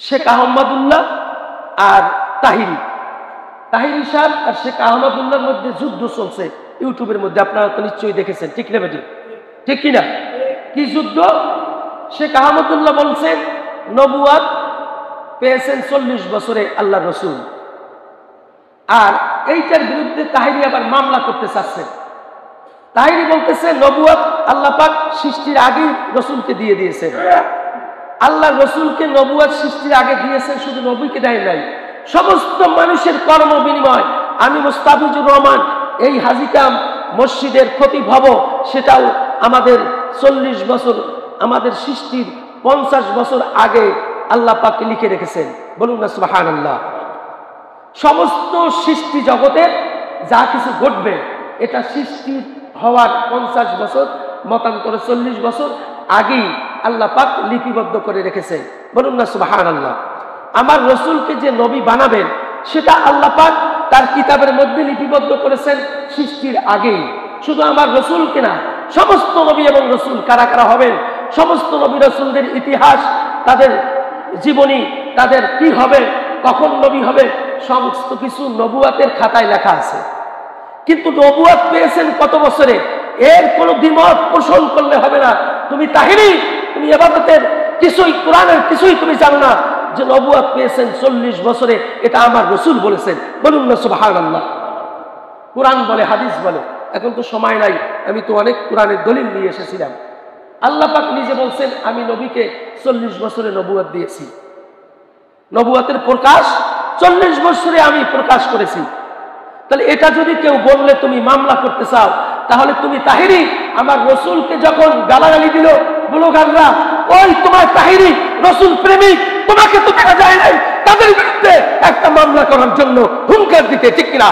শেখ আহমদুল্লাহ আর তাহিরি সাহেব আর শেখ আহমদুল্লাহর মধ্যে যুদ্ধ চলছে ইউটিউবের মধ্যে, আপনারা তো নিশ্চয়ই দেখেছেন, ঠিক না বেটি? ঠিক কিনা? কি যুদ্ধ? শেখ আহমদুল্লাহ বলছেন নবুয়াত পেয়েছেন 40 বছরে আল্লাহ রসুল, আর এইটার বিরুদ্ধে তাহিরি আবার মামলা করতে চাচ্ছেন। তাহিরি বলতেছে নবুয়াত আল্লাহ পাক সৃষ্টির আগেই রসুলকে দিয়ে দিয়েছেন। আল্লাহ রসুলকে নবুয়াত সৃষ্টির আগে দিয়েছেন, শুধু নবীকে দেয় নাই, সমস্ত মানুষের কর্ম বিনিময়। আমি মুস্তাফিজুর রহমান এই হাজিকাম মসজিদের খতিব হব, সেটাও আমাদের 40 বছর, আমাদের সৃষ্টির 50 বছর আগে আল্লাহ পাক লিখে রেখেছেন। বলুন না সুবহানাল্লাহ। সমস্ত সৃষ্টি জগতের যা কিছু ঘটবে এটা সৃষ্টি হওয়ার 50 বছর মতান্তরে 40 বছর আগেই আল্লাহ পাক লিপিবদ্ধ করে রেখেছেন। বলুন না সুবহানাল্লাহ। আমার রসুলকে যে নবী বানাবেন সেটা আল্লাহ পাক তার কিতাবের মধ্যে লিপিবদ্ধ করেছেন সৃষ্টির আগেই। শুধু আমার রসুলকে না, সমস্ত নবী এবং রসুল কারা কারা হবেন, সমস্ত নবী রসুলদের ইতিহাস, তাদের জীবনী, তাদের কি হবে, কখন নবী হবে, সমস্ত কিছু নবুয়াতের খাতায় লেখা আছে। কিন্তু নবুয়াত পেয়েছেন কত বছরে, এর কোনো দ্বিমত পোষণ করলে হবে না। তুমি তাহিরি, তুমি ইবাদতের কিছুই, কোরআনের কিছুই তুমি জানো না, যে নবুয়াত পেয়েছেন 40 বছরে, এটা আমার রসুল বলেছেন। বলুন না সুবহানাল্লাহ। কোরআন বলে, হাদিস বলে। এখন তো সময় নাই, আমি তো অনেক কোরআনের দলিল নিয়ে এসেছিলাম। আল্লাহ পাক নিজে বলছেন আমি নবীকে 40 বছরে নবুয়াত দিয়েছি। নবুয়াতের প্রকাশ 40 বছরে আমি প্রকাশ করেছি। তাহলে এটা যদি কেউ বললে তুমি মামলা করতে চাও, তাহলে তুমি তাহিরি, আমার রসুলকে যখন গালাগালি দিল ব্লগাররা, ওই তোমার তাহিরি রসুল প্রেমিক, তোমাকে তো দেখা যায় নাই, তাদের বিরুদ্ধে একটা মামলা করার জন্য হুঙ্কার দিতে, ঠিক কিনা?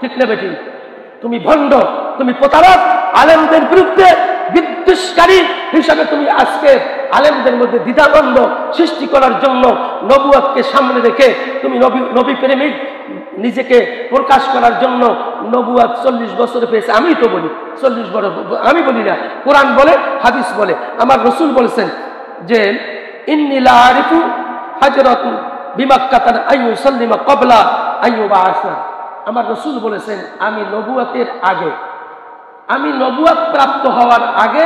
ঠিক না বেটি? তুমি ভণ্ড, তুমি প্রতারক, আলেমদের বিরুদ্ধে বিদ্বেষকারী হিসাবে তুমি আজকে আলেমদের মধ্যে দ্বিধাদ্বন্দ্ব সৃষ্টি করার জন্য নবুয়াতকে সামনে রেখে তুমি নবী প্রেমিক নিজেকে প্রকাশ করার জন্য নবুয়াত 40 বছরে পেয়েছে। আমি তো বলি 40 বছর, আমি বলি না, কোরআন বলে, হাদিস বলে। আমার রসুল বলেছেন যে ইন্নী লা আরিফু হাজরাতুন বিমাক্কাতান আইয়ুসাল্লিমা ক্বাবলা আইয়ুবাআসা। আমার রসুল বলেছেন আমি নবুয়াতের আগে, আমি নবুয়াত প্রাপ্ত হওয়ার আগে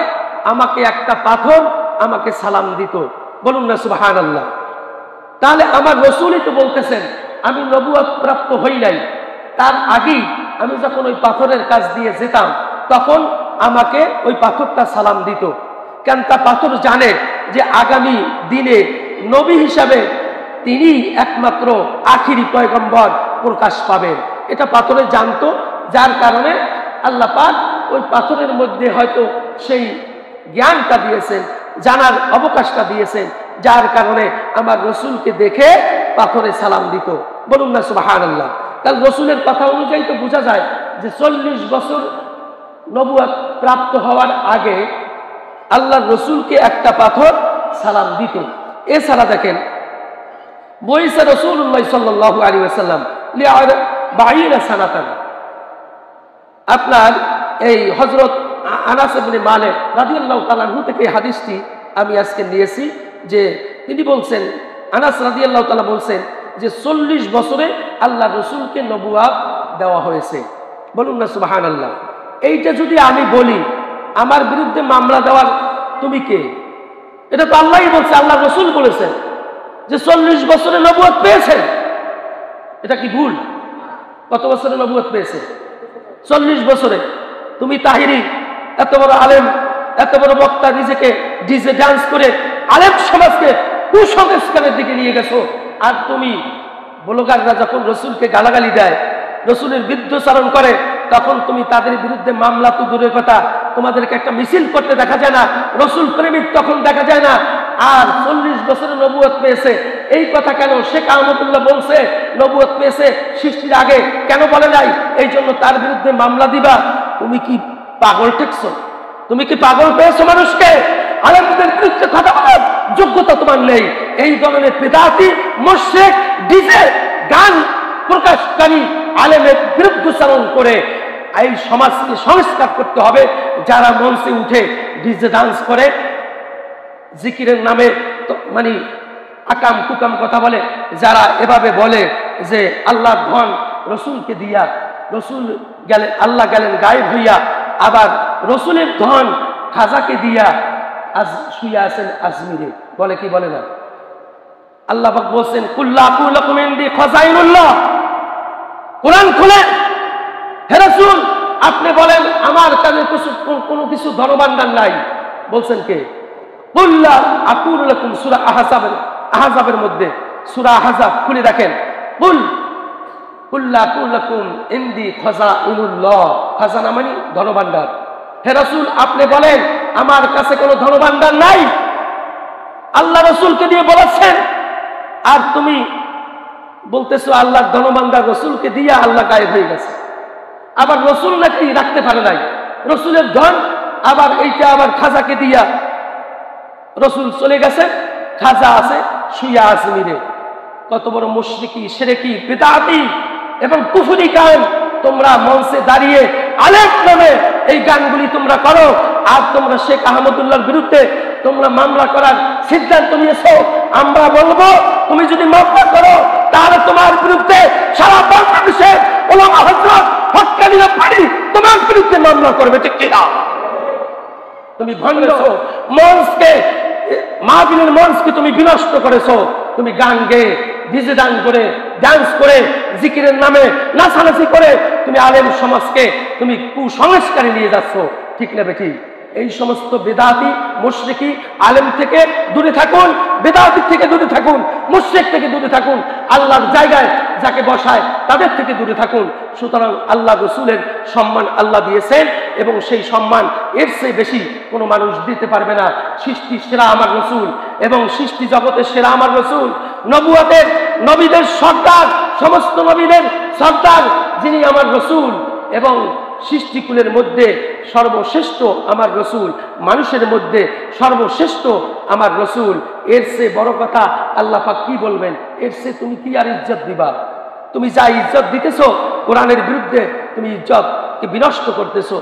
আমাকে একটা পাথর আমাকে সালাম দিত। বলুন না সুবহানাল্লাহ। তাহলে আমার রসুলই তো বলতেছেন আমি নবুয়াত প্রাপ্ত হই নাই, তার আগেই আমি যখন ওই পাথরের কাছ দিয়ে যেতাম তখন আমাকে ওই পাথরটা সালাম দিত। কেন? তা পাথর জানে যে আগামী দিনে নবী হিসাবে তিনি একমাত্র আখিরি পয়গম্বর প্রকাশ পাবেন। এটা পাথরে জানতো, যার কারণে আল্লাহ পাক ওই পাথরের মধ্যে হয়তো সেই জ্ঞানটা দিয়েছেন, জানার অবকাশটা দিয়েছেন, যার কারণে আমার রসুলকে দেখে পাথরে সালাম দিত। বলুন না সুবহানাল্লাহ। তাহলে রসুলের কথা অনুযায়ী তো বোঝা যায় যে 40 বছর নবুয়াত প্রাপ্ত হওয়ার আগে আল্লাহ রসুলকে একটা পাথর সালাম দিত। এছাড়া দেখেন বইসা রাসূলুল্লাহ সাল্লাল্লাহু আলাইহি ওয়াসাল্লাম লিআরবাঈনা সানাতান, আপনার এই হযরত আনাস ইবনে মালিক রাদিয়াল্লাহু তাআলা আনহু থেকে হাদিসটি আমি আজকে নিয়েছি, যে তিনি বলছেন, আনাস রাদিয়াল্লাহু তাআলা বলছেন যে 40 বছরে আল্লাহ রসুলকে নবুয়াত দেওয়া হয়েছে। বলুন না সুবহানাল্লাহ। এইটা যদি আমি বলি আমার বিরুদ্ধে মামলা দেওয়ার তুমি কে? এটা তো আল্লাহই বলছে, আল্লাহ রসুল বলেছেন যে 40 বছরে নবুয়াত পেয়েছেন। এটা কি ভুল? কত বছরে নবুয়াত পেয়েছে? 40 বছরে। তুমি তাহিরি, এত বড় আলেম, এত বড় বক্তা, নিজেকে ডিজে ডান্স করে আলেম সমাজকে কুসংস্কারের দিকে নিয়ে গেছো। আর তুমি ব্লগাররা যখন রসুলকে গালাগালি দেয়, রসুলের বিরুদ্ধাচরণ করে, তখন তুমি তাদের বিরুদ্ধে মামলা তো দূরের কথা, তোমাদেরকে একটা মিছিল করতে দেখা যায় না, রসুল প্রেমিক তখন দেখা যায় না। আর 40 বছরে নবুয়ত পেয়েছে, এই কথা কেন? শেখ আহমদুল্লাহ বলছে নবুয়ত পেয়েছে সৃষ্টির আগে, কেন বলে নাই? এই জন্য তার বিরুদ্ধে মামলা দিবা। তুমি কি পাগল ঠেকছো? তুমি কি পাগল পেয়েছো মানুষকে? আলেমদের বিরুদ্ধে কথা বলার যোগ্যতা তোমার নেই। এই ধরনের বিদআতি, মুশরিক, ডিজে গান প্রকাশকারী আলেমের বিরুদ্ধাচরণ করে এই সমাজকে সংস্কার করতে হবে। যারা মঞ্চে উঠে ডিজে ডান্স করে, জিকিরের নামে মানে আকাম কুকাম কথা বলে, যারা এভাবে বলে যে আল্লাহর ধন রসুলকে দিয়া, রসুল গেলেন, আল্লাহ গেলেন গায়েব হইয়া, আবার রসুলের ধন খাজাকে দিয়া আজ শুয়ে আছেন আজমিরে, বলে কি বলে না? আল্লাহ পাক বলছেন কুল্লা কুলাকুম ইনদি খাজাইনুল্লাহ, কোরআন খুলে হে রাসূল আপনি বলেন আমার কাছে কোনো কিছু ধনভাণ্ডার নাই। বলছেন কে? কুল্লা আকুলু লাকুম, সূরা আহজাবের মধ্যে, সূরা আহজাব খুলে দেখেন, কুল্লা আকুলু লাকুম ইনদি খাজাইনুল্লাহ, খাজানা মানে ধনভাণ্ডার। হে রাসূল আপনি বলেন আমার কাছে কোনো ধনভাণ্ডার নাই। আল্লাহ রাসূলকে দিয়ে বলেছেন, আর তুমি বলতেছো আল্লাহর ধনভাণ্ডার রসুলকে দিয়া আল্লাহ গায়েব হয়ে গেছে। আবার রসুল নাকি রাখতে পারে নাই রসুলের ধন, আবার এইটা আবার খাজাকে দিয়া রসুল চলে গেছে, খাজা আছে শুয়া আজমিরে। কত বড় মুশরিকি, শিরকি, বিদআতি এবং কুফরি গান তোমরা মঞ্চে দাঁড়িয়ে আলেম নামে এই গানগুলি তোমরা করো, আর তোমরা শেখ আহমদুল্লাহর বিরুদ্ধে তোমরা মামলা করার সিদ্ধান্ত নিয়েছো। আমরা বলবো তুমি যদি মামলা করো তাহলে তোমার বিরুদ্ধে সারা বাংলাদেশে ওলামা হযরত হক্কানিরা পারি তোমার বিরুদ্ধে মামলা করবে, ঠিক কিনা? তুমি ভণ্ড মঞ্চকে, মাহফিলের মঞ্চকে তুমি বিনষ্ট করেছো। তুমি গান গেয়ে, ডিজে গান করে, ডান্স করে, জিকিরের নামে নাচানাচি করে তুমি আলেম সমাজকে তুমি কুসংস্কারে নিয়ে যাচ্ছ, ঠিক না বেঠিক? এই সমস্ত বেদাতি মুশরিকি আলেম থেকে দূরে থাকুন, বেদাতি থেকে দূরে থাকুন, মুশরিক থেকে দূরে থাকুন, আল্লাহর জায়গায় যাকে বসায় তাদের থেকে দূরে থাকুন। সুতরাং আল্লাহ রসুলের সম্মান আল্লাহ দিয়েছেন এবং সেই সম্মান এর চেয়ে বেশি কোনো মানুষ দিতে পারবে না। সৃষ্টি সেরা আমার রসুল এবং সৃষ্টি জগতের সেরা আমার রসুল, নবুয়তের নবীদের সর্দার, সমস্ত নবীদের সর্দার যিনি আমার রসুল, এবং সৃষ্টিকুলের মধ্যে সর্বশ্রেষ্ঠ আমার রসুল, মানুষের মধ্যে সর্বশ্রেষ্ঠ আমার রসুল। এর চেয়ে বড় কথা আল্লাহ পাক কি বলবেন? এর চেয়ে তুমি কি আর ইজ্জত দিবা? তুমি যা ইজ্জত দিতেছো কোরআনের বিরুদ্ধে, তুমি ইজ্জতকে বিনষ্ট করতেছো।